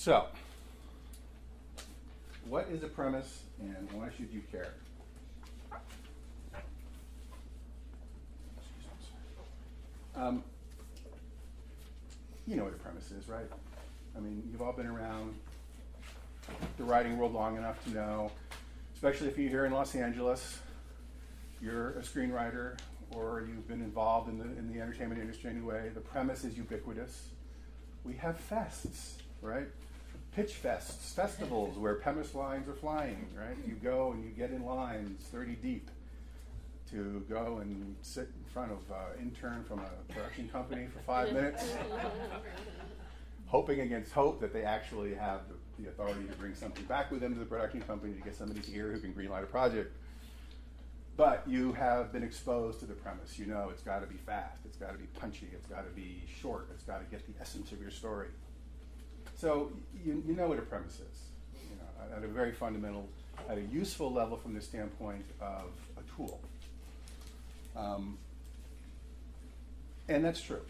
So, what is a premise and why should you care? You know what a premise is, right? I mean, you've all been around the writing world long enough to know, especially if you're here in Los Angeles, you're a screenwriter or you've been involved in the entertainment industry anyway, the premise is ubiquitous. We have fests, right? Pitch fests, festivals where premise lines are flying, right? You go and you get in lines 30 deep to go and sit in front of an intern from a production company for 5 minutes, hoping against hope that they actually have the authority to bring something back with them to the production company to get somebody here who can greenlight a project. But you have been exposed to the premise. You know it's got to be fast, it's got to be punchy, it's got to be short, it's got to get the essence of your story. So you know what a premise is, you know, at a very fundamental, at a useful level from the standpoint of a tool. And that's true.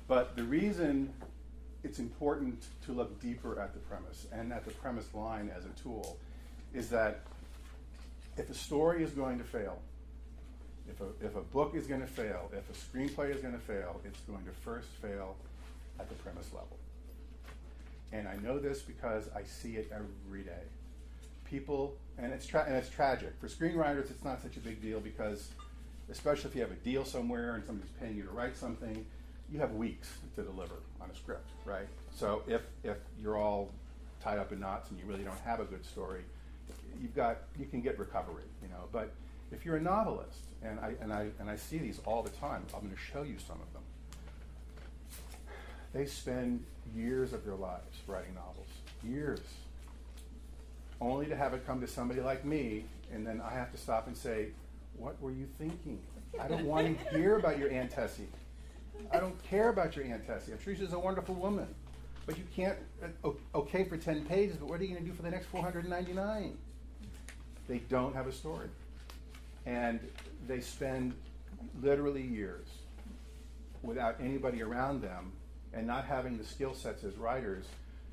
But the reason it's important to look deeper at the premise and at the premise line as a tool is that if a story is going to fail, if a book is going to fail, if a screenplay is going to fail, it's going to first fail at the premise level. And I know this because I see it every day. People, and it's tragic. For screenwriters, it's not such a big deal because, especially if you have a deal somewhere and somebody's paying you to write something, you have weeks to deliver on a script, right? So if you're all tied up in knots and you really don't have a good story, you can get recovery, you know. But if you're a novelist, and I see these all the time, I'm going to show you some of them. They spend years of their lives writing novels, years, only to have it come to somebody like me, and then I have to stop and say, what were you thinking? I don't want to hear about your Aunt Tessie. I don't care about your Aunt Tessie. I'm sure she's a wonderful woman. But you can't, okay for 10 pages, but what are you going to do for the next 499? They don't have a story. And they spend literally years without anybody around them and not having the skill sets as writers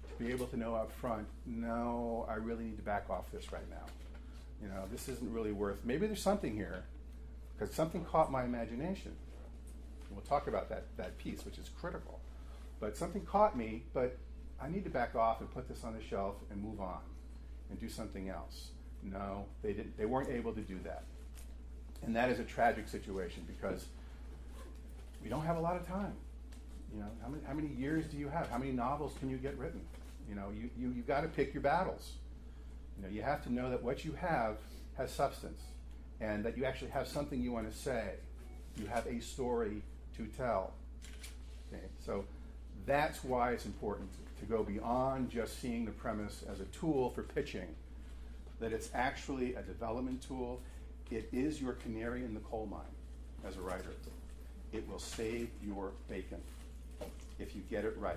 to be able to know up front, no, I really need to back off this right now. You know, this isn't really worth, maybe there's something here, because something caught my imagination. And we'll talk about that piece, which is critical. But something caught me, but I need to back off and put this on the shelf and move on and do something else. No, they didn't. They weren't able to do that. And that is a tragic situation because we don't have a lot of time. You know, how many years do you have? How many novels can you get written? You know, you got to pick your battles. You know, you have to know that what you have has substance and that you actually have something you want to say. You have a story to tell. Okay? So that's why it's important to go beyond just seeing the premise as a tool for pitching, that it's actually a development tool. It is your canary in the coal mine as a writer. It will save your bacon if you get it right.